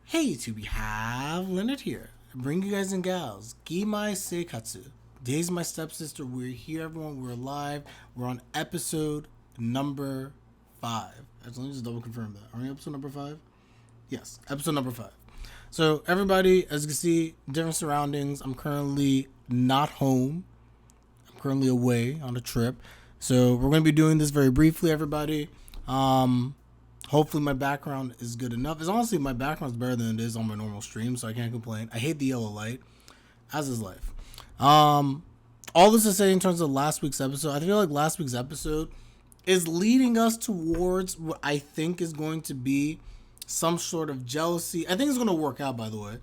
Hey YouTube, we have Leonard here. I bring you guys and gals,義妹生活. Today's my stepsister. We're here, everyone. We're live. We're on episode number 5. Let me just double confirm that. Are we on episode number 5? Yes, episode number 5. So everybody, as you can see, different surroundings. I'm currently not home. I'm currently away on a trip. So we're going to be doing this very briefly, everybody. Hopefully my background is good enough. It's honestly, my background's better than it is on my normal stream, so I can't complain. I hate the yellow light, as is life. All this to say in terms of last week's episode, I feel like last week's episode is leading us towards what I think is going to be some sort of jealousy. I think it's going to work out, by the way.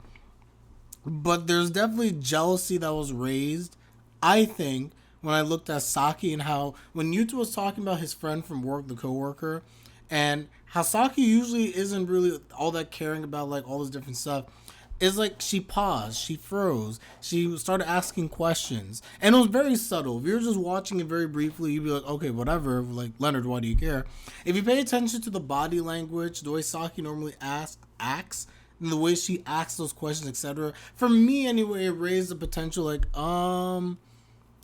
But there's definitely jealousy that was raised, I think, when I looked at Saki and how, when Yuuta was talking about his friend from work, the coworker, and how Saki usually isn't really all that caring about like all this different stuff. It's like she paused, she froze, she started asking questions, and it was very subtle. If you're just watching it very briefly, you'd be like, okay, whatever. Like, Leonard, why do you care? If you pay attention to the body language, the way Saki normally acts, and the way she asks those questions, etc. For me, anyway, it raised the potential like,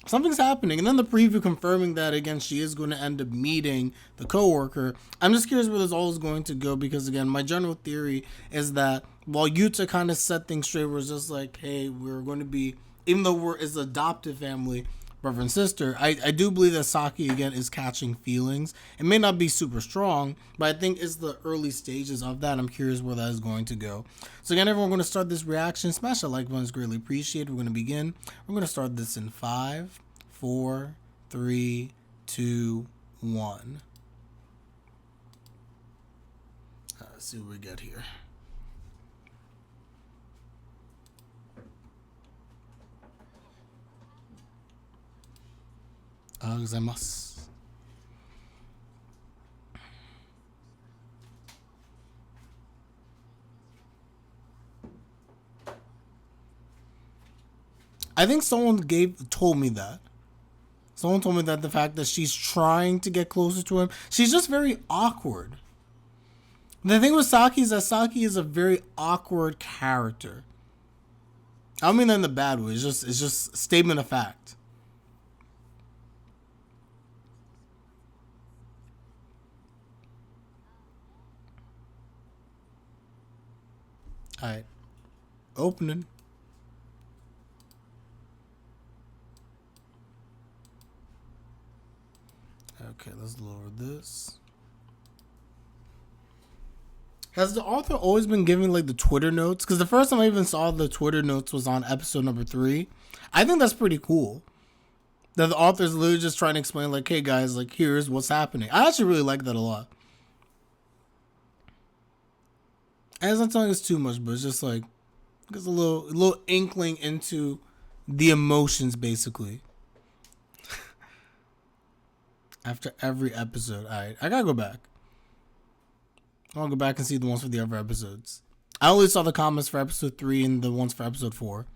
something's happening. And then the preview confirming that, again, she is going to end up meeting the coworker. I'm just curious where this all is going to go because, again, my general theory is that while Yuuta kind of set things straight, where it's just like, hey, we're going to be, even though we're his adoptive family, brother and sister, I do believe that Saki, again, is catching feelings. It may not be super strong, but I think it's the early stages of that. I'm curious where that is going to go. So again, everyone, we're going to start this reaction. Smash that like button, is greatly appreciated. We're going to begin. We're going to start this in 5, 4, 3, 2, 1. Let's see what we get here. Gozaimasu. I think someone told me that. Someone told me that the fact that she's trying to get closer to him, she's just very awkward. The thing with Saki is that Saki is a very awkward character. I don't mean that in the bad way. It's just statement of fact. All right, opening. Okay, let's lower this. Has the author always been giving like the Twitter notes? Because the first time I even saw the Twitter notes was on episode number 3. I think that's pretty cool. That the author is literally just trying to explain like, hey guys, like here's what's happening. I actually really like that a lot. And it's not telling us too much, but it's just like it's a little inkling into the emotions basically. After every episode. Alright, I gotta go back. I want to go back and see the ones for the other episodes. I only saw the comments for episode 3 and the ones for episode 4.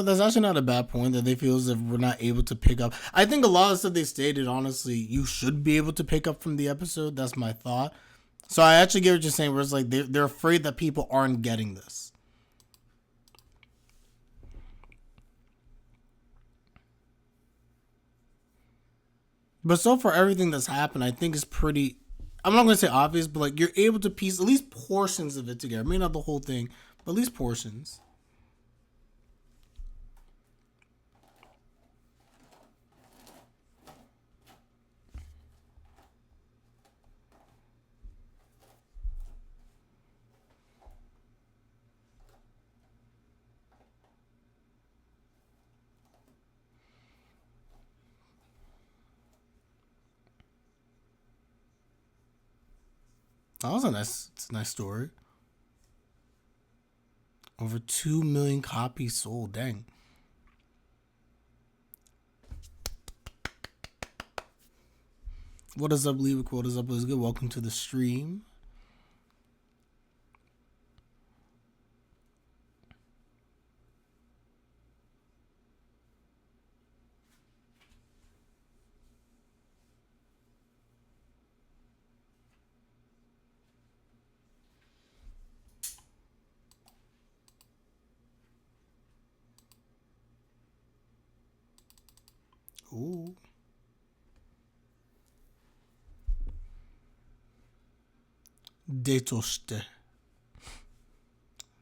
That's actually not a bad point that they feel as if we're not able to pick up. I think a lot of stuff they stated, honestly, you should be able to pick up from the episode. That's my thought. So I actually get what you're saying, where it's like they're afraid that people aren't getting this. But so far, everything that's happened, I think is pretty. I'm not going to say obvious, but like you're able to piece at least portions of it together. Maybe not the whole thing, but at least portions. That was it's a nice story. Over 2 million copies sold. Dang. What is up, Levick? What is up? What's good? Welcome to the stream. Ooh. Datoshite.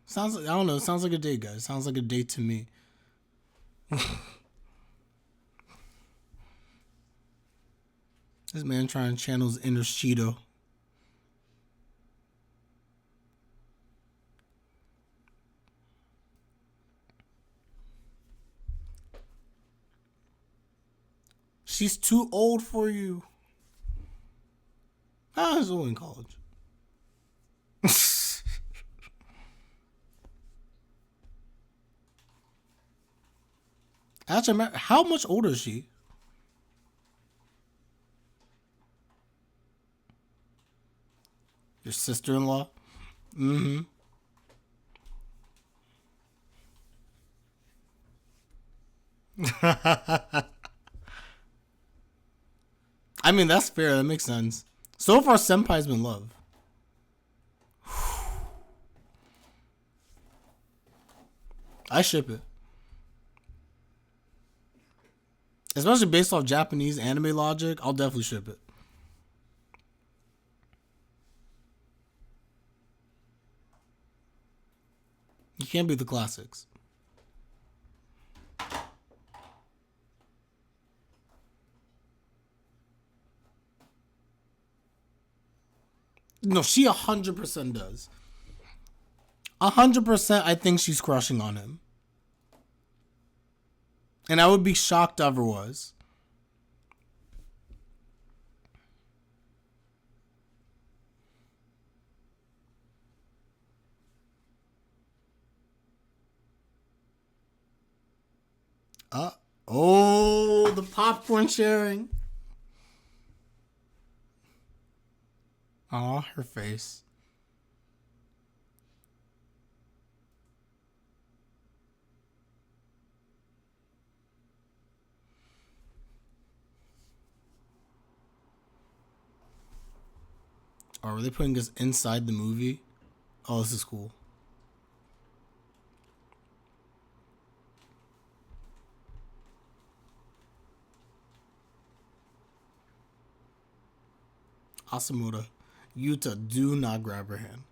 Sounds like, I don't know. It sounds like a date, guys. Sounds like a date to me. This man trying to channel his inner Cheeto. She's too old for you. I was only in college. Actually, how much older is she? Your sister-in-law? Mm-hmm. I mean, that's fair. That makes sense. So far, Senpai's been love. I ship it. Especially based off Japanese anime logic, I'll definitely ship it. You can't beat the classics. No, she 100% does. 100% I think she's crushing on him. And I would be shocked if ever was. Oh, the popcorn sharing. Oh, her face. Oh, are they putting us inside the movie? Oh, this is cool. Asamura. Yuuta, do not grab her hand.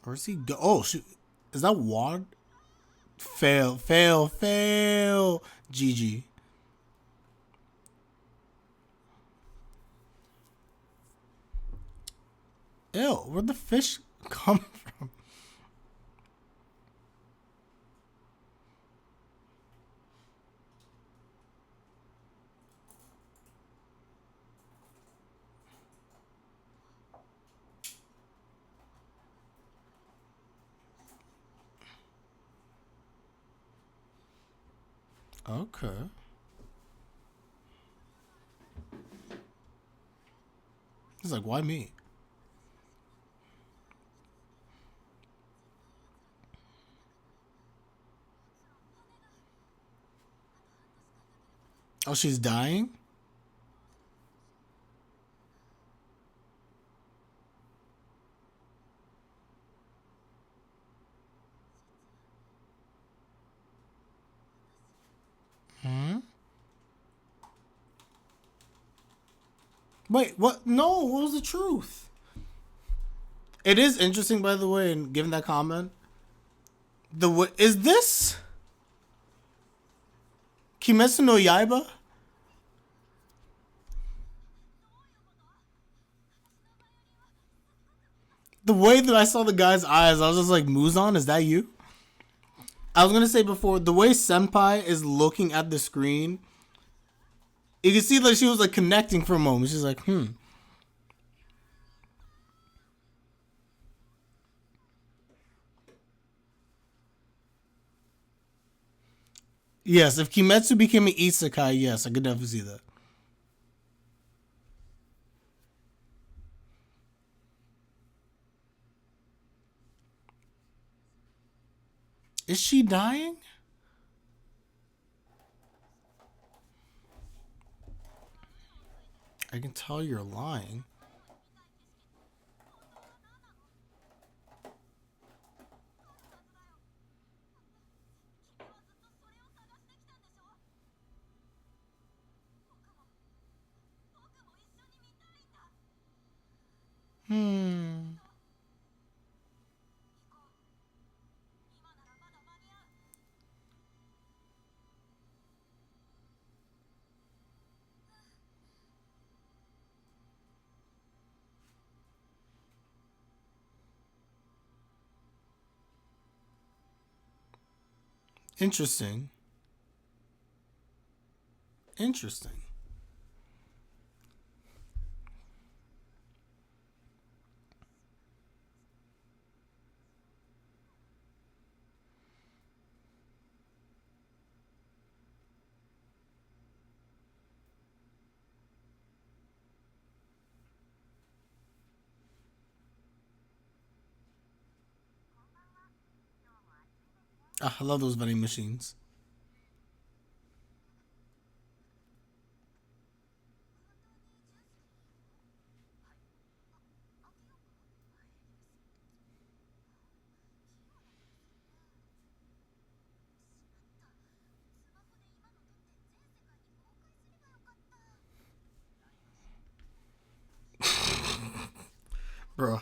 Or is he go? Oh, shoot. Is that Wad? Fail. GG. Ew, where'd the fish come from? Okay. He's like, why me? Oh, she's dying? Wait, what? No, what was the truth? It is interesting, by the way, and given that comment, is this? Kimetsu no Yaiba? The way that I saw the guy's eyes, I was just like, Muzan, is that you? I was gonna say before, the way Senpai is looking at the screen, you can see that she was like connecting for a moment. She's like, Yes, if Kimetsu became an isekai, yes, I could definitely see that. Is she dying? I can tell you're lying. Interesting. Interesting. Ah, I love those vending machines. Bro.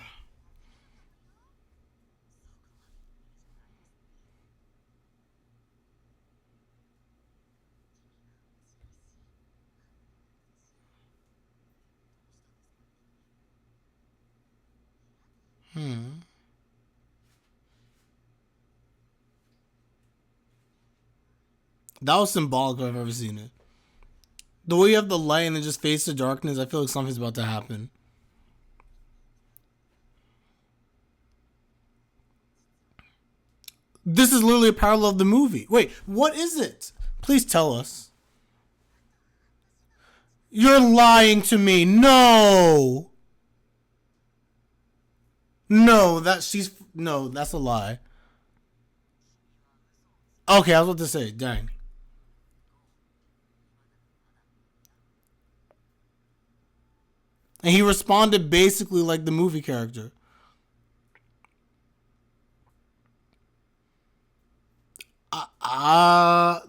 That was symbolic if I've ever seen it. The way you have the light and then just face the darkness, I feel like something's about to happen. This is literally a parallel of the movie. Wait, what is it? Please tell us. You're lying to me. No. No, that's a lie. Okay, I was about to say, dang. And he responded basically like the movie character.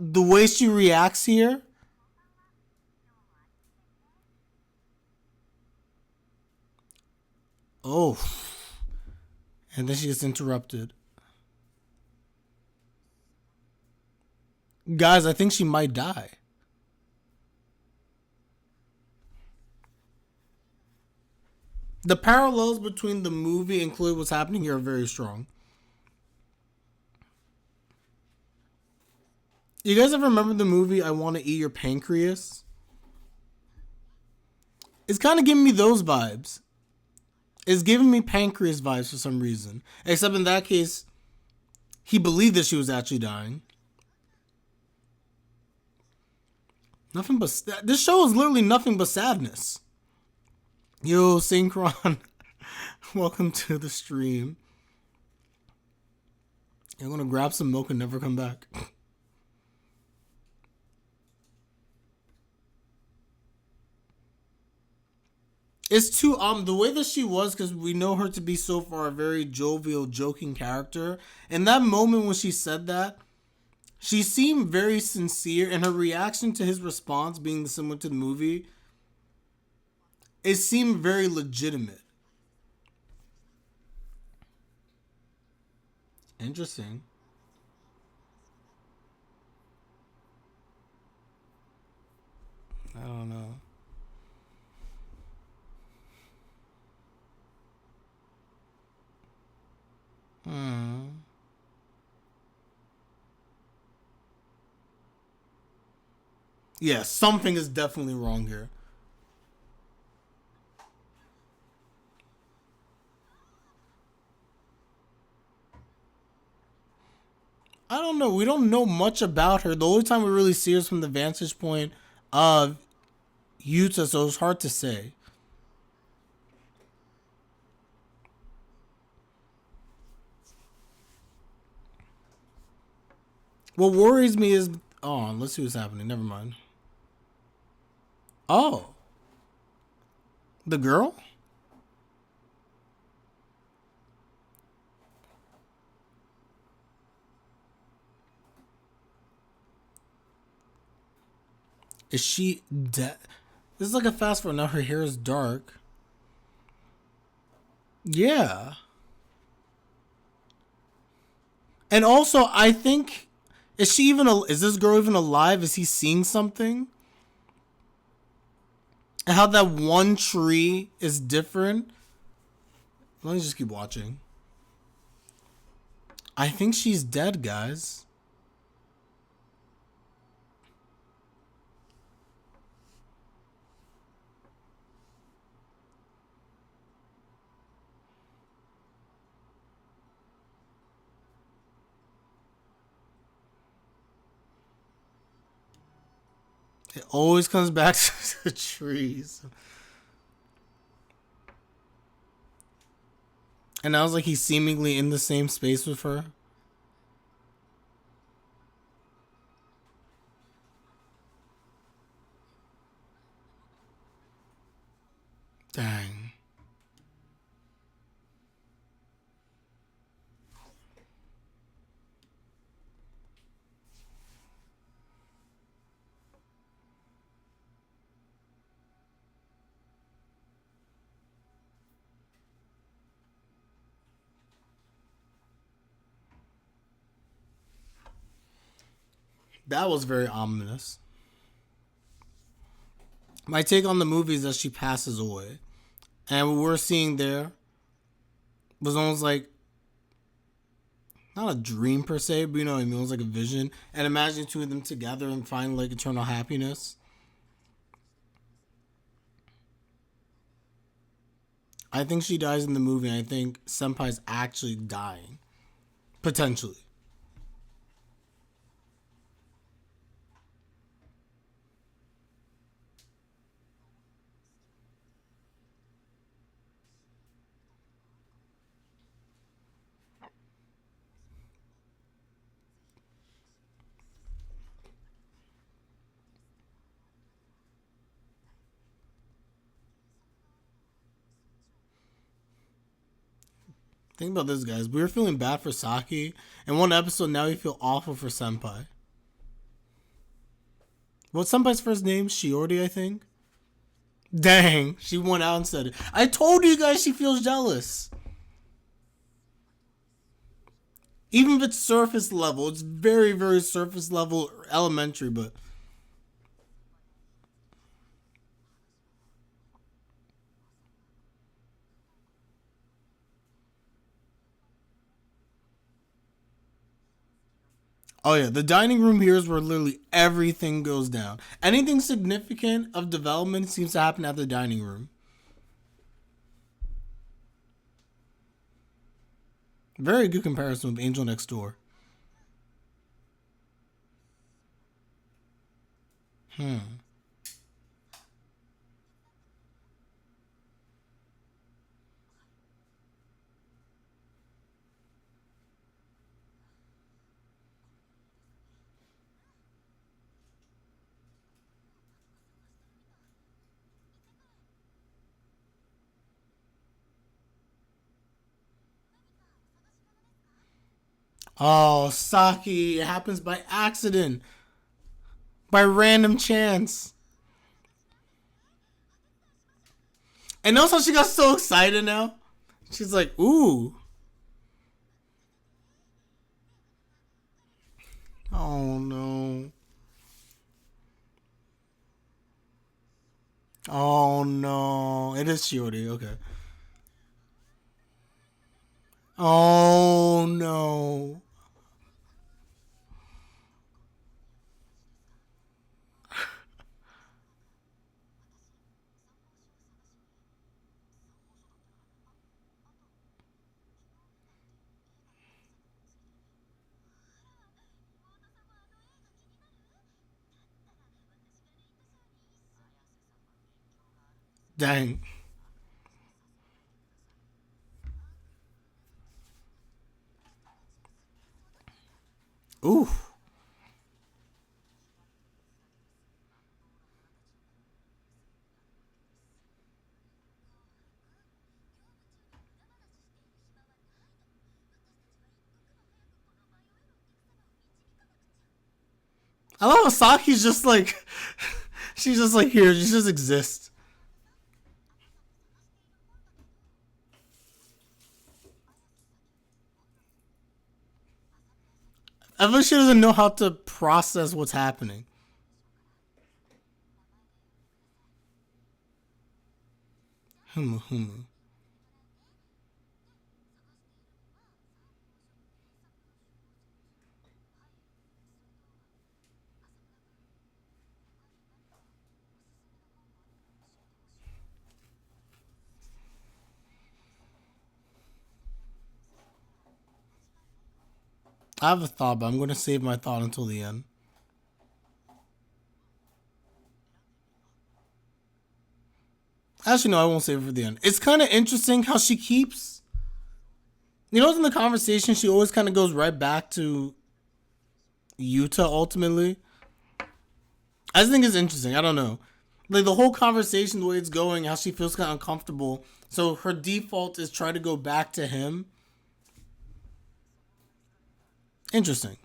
The way she reacts here. Oh. And then she gets interrupted. Guys, I think she might die. The parallels between the movie and clearly what's happening here are very strong. You guys ever remember the movie I Want to Eat Your Pancreas? It's kind of giving me those vibes. It's giving me pancreas vibes for some reason. Except in that case, he believed that she was actually dying. Nothing but this show is literally nothing but sadness. Yo, Synchron, welcome to the stream. I'm gonna grab some milk and never come back. It's too the way that she was, because we know her to be so far a very jovial, joking character. And that moment when she said that, she seemed very sincere, and her reaction to his response being similar to the movie, it seemed very legitimate. Interesting. Yeah, something is definitely wrong here. I don't know. We don't know much about her. The only time we really see her is from the vantage point of Yuta, so it's hard to say. What worries me is, oh, let's see what's happening. Never mind. Oh, the girl? Is she dead? This is like a fast forward. Now her hair is dark. Yeah. And also, I think, is this girl even alive? Is he seeing something? And how that one tree is different? Let me just keep watching. I think she's dead, guys. It always comes back to the trees. And I was like, he's seemingly in the same space with her. Dang. That was very ominous. My take on the movie is that she passes away. And what we're seeing there was almost like, not a dream per se, but you know what I mean? It was like a vision. And imagine two of them together and find like eternal happiness. I think she dies in the movie. And I think Senpai's actually dying. Potentially. Think about this, guys. We were feeling bad for Saki. In one episode, now we feel awful for Senpai. What's Senpai's first name? Shiori, I think. Dang, she went out and said it. I told you guys she feels jealous. Even if it's surface level, it's very, very surface level, elementary, but. Oh, yeah, the dining room here is where literally everything goes down. Anything significant of development seems to happen at the dining room. Very good comparison with Angel Next Door. Oh, Saki, it happens by accident, by random chance. And also, she got so excited now. She's like, ooh. Oh, no. Oh, no. It is Shiori, okay. Oh no. Dang. Ooh. I love how Saki's just like, she's just like here. She just exists. I feel like she doesn't know how to process what's happening. Humu humu. I have a thought, but I'm going to save my thought until the end. Actually, no, I won't save it for the end. It's kind of interesting how she keeps, in the conversation, she always kind of goes right back to Yuta ultimately. I just think it's interesting. I don't know. Like the whole conversation, the way it's going, how she feels kind of uncomfortable. So her default is try to go back to him. Interesting.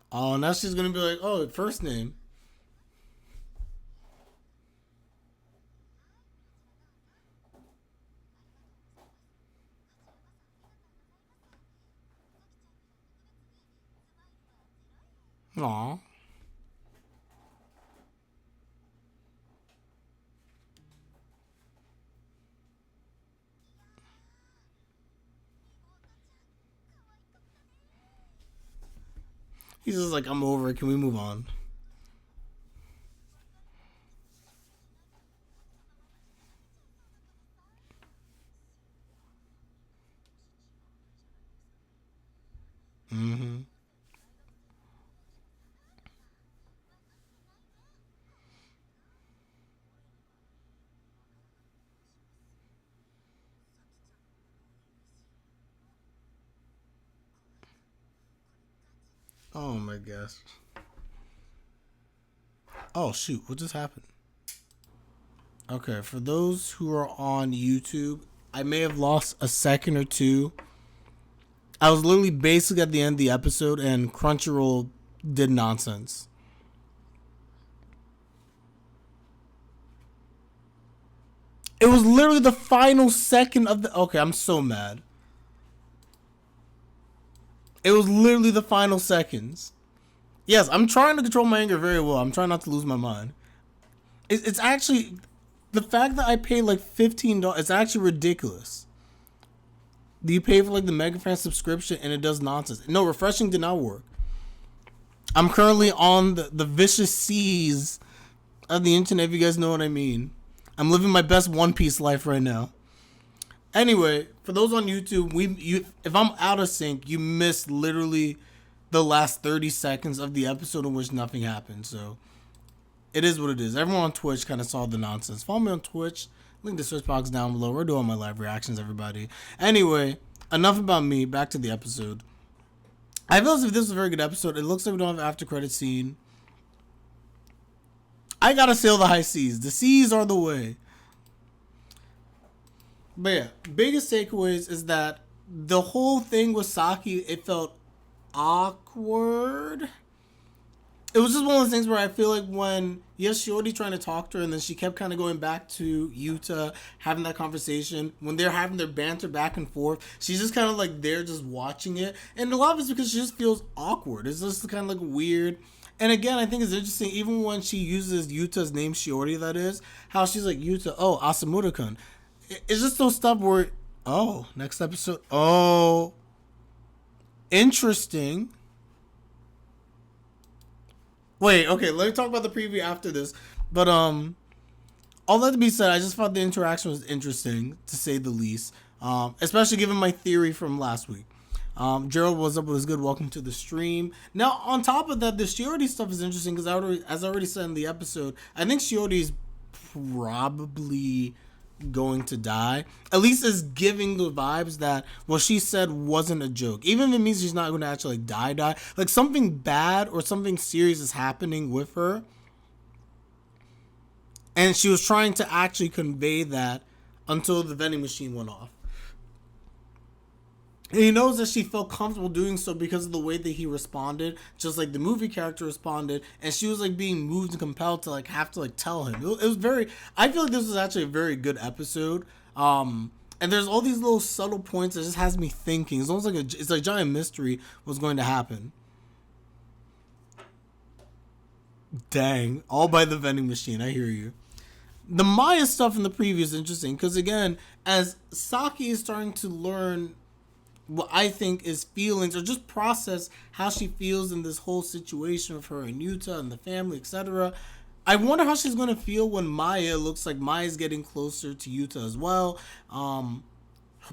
Oh, now she's gonna be like, oh, first name. Aw. He's just like, I'm over it. Can we move on? Mm-hmm. Oh my gosh. Oh shoot, what just happened? Okay, for those who are on YouTube, I may have lost a second or two. I was literally basically at the end of the episode and Crunchyroll did nonsense. It was literally the final second of the. Okay, I'm so mad. It was literally the final seconds. Yes, I'm trying to control my anger very well. I'm trying not to lose my mind. It's actually the fact that I paid like $15. It's actually ridiculous. Do you pay for like the Mega Fan subscription and it does nonsense? No, refreshing did not work. I'm currently on the vicious seas of the internet. If you guys know what I mean, I'm living my best One Piece life right now. Anyway, for those on YouTube, if I'm out of sync, you missed literally the last 30 seconds of the episode in which nothing happened. So it is what it is. Everyone on Twitch kind of saw the nonsense. Follow me on Twitch. Link the search box down below. We're doing my live reactions, everybody. Anyway, enough about me. Back to the episode. I feel as if this was a very good episode. It looks like we don't have an after credit scene. I gotta sail the high seas. The seas are the way. But yeah, biggest takeaways is that the whole thing with Saki, it felt awkward. It was just one of those things where I feel like when, yes, she already trying to talk to her, and then she kept kind of going back to Yuta, having that conversation. When they're having their banter back and forth, she's just kind of like there just watching it. And a lot of it's because she just feels awkward. It's just kind of like weird. And again, I think it's interesting, even when she uses Yuta's name, Shiori, that is, how she's like, Yuta, oh, Asamura-kun. It's just those stuff where, oh, next episode, oh, interesting. Wait, okay, let me talk about the preview after this. But all that to be said, I just thought the interaction was interesting, to say the least. Especially given my theory from last week. Gerald, was up with his good welcome to the stream. Now, on top of that, the Shiori stuff is interesting because as I already said in the episode, I think Shiori is probably going to die. At least it's giving the vibes that what she said wasn't a joke. Even if it means she's not going to actually like die. Like something bad or something serious is happening with her. And she was trying to actually convey that until the vending machine went off. And he knows that she felt comfortable doing so because of the way that he responded, just like the movie character responded, and she was like being moved and compelled to like have to like tell him. It was very. I feel like this was actually a very good episode. And there's all these little subtle points that just has me thinking. It's almost like it's like a giant mystery what's going to happen. Dang, all by the vending machine. I hear you. The Maya stuff in the preview is interesting because again, as Saki is starting to learn what I think is feelings, or just process how she feels in this whole situation with her and Yuta and the family, etc. I wonder how she's going to feel when Maya looks like Maya's getting closer to Yuta as well.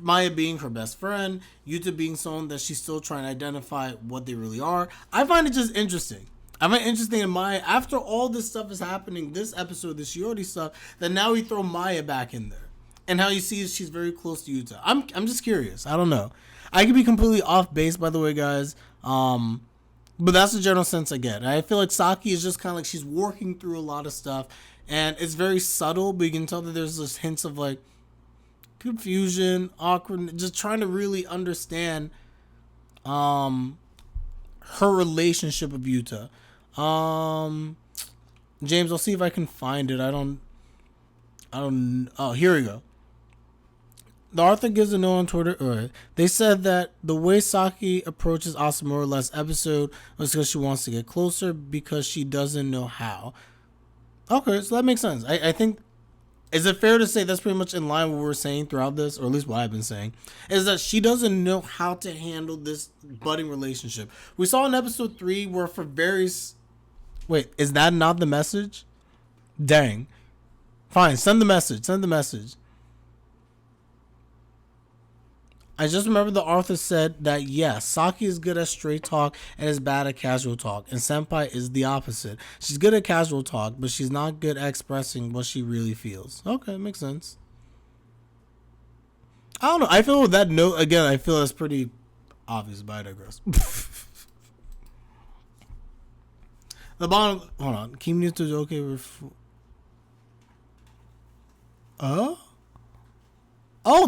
Maya being her best friend, Yuta being someone that she's still trying to identify what they really are. I find it just interesting. I find it interesting in Maya, after all this stuff is happening, this episode, this Shiori stuff, that now we throw Maya back in there. And how you see she's very close to Yuta. I'm just curious. I don't know. I could be completely off base, by the way, guys. But that's the general sense I get. I feel like Saki is just kind of like she's working through a lot of stuff. And it's very subtle, but you can tell that there's just hints of like confusion, awkward, just trying to really understand her relationship with Yuta. James, I'll see if I can find it. I don't, oh, here we go. The author gives a note on Twitter. They said that the way Saki approaches Asamura last episode was because she wants to get closer because she doesn't know how. Okay, so that makes sense. I think, is it fair to say that's pretty much in line with what we're saying throughout this, or at least what I've been saying, is that she doesn't know how to handle this budding relationship. We saw in episode 3 where for various... Wait, is that not the message? Dang. Fine, send the message. Send the message. I just remember the author said that yes, Saki is good at straight talk and is bad at casual talk, and Senpai is the opposite. She's good at casual talk, but she's not good at expressing what she really feels. Okay, makes sense. I don't know. I feel with that note, again, I feel that's pretty obvious, but I digress. The bottom, hold on. Kimi needs to okay with... Oh,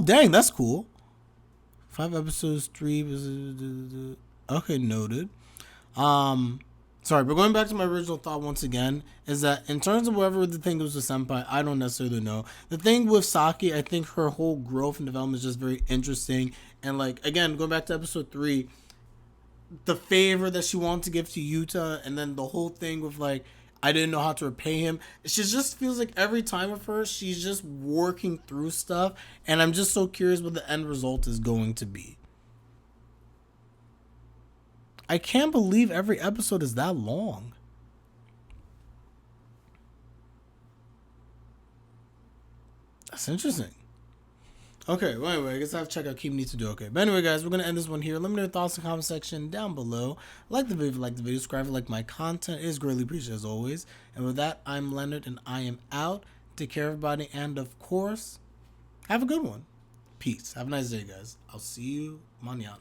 dang, that's cool. 5 episodes, 3. Okay, noted. Sorry, but going back to my original thought once again, is that in terms of whatever the thing was with Senpai, I don't necessarily know. The thing with Saki, I think her whole growth and development is just very interesting. And like, again, going back to episode 3, the favor that she wanted to give to Yuta, and then the whole thing with like, I didn't know how to repay him. She just feels like every time of her, she's just working through stuff. And I'm just so curious what the end result is going to be. I can't believe every episode is that long. That's interesting. Okay, well, anyway, I guess I have to check out Keep Need to Do Okay. But anyway, guys, we're going to end this one here. Let me know your thoughts in the comment section down below. Like the video if you like the video. Subscribe if you like my content. It is greatly appreciated as always. And with that, I'm Leonard and I am out. Take care, everybody. And of course, have a good one. Peace. Have a nice day, guys. I'll see you mañana.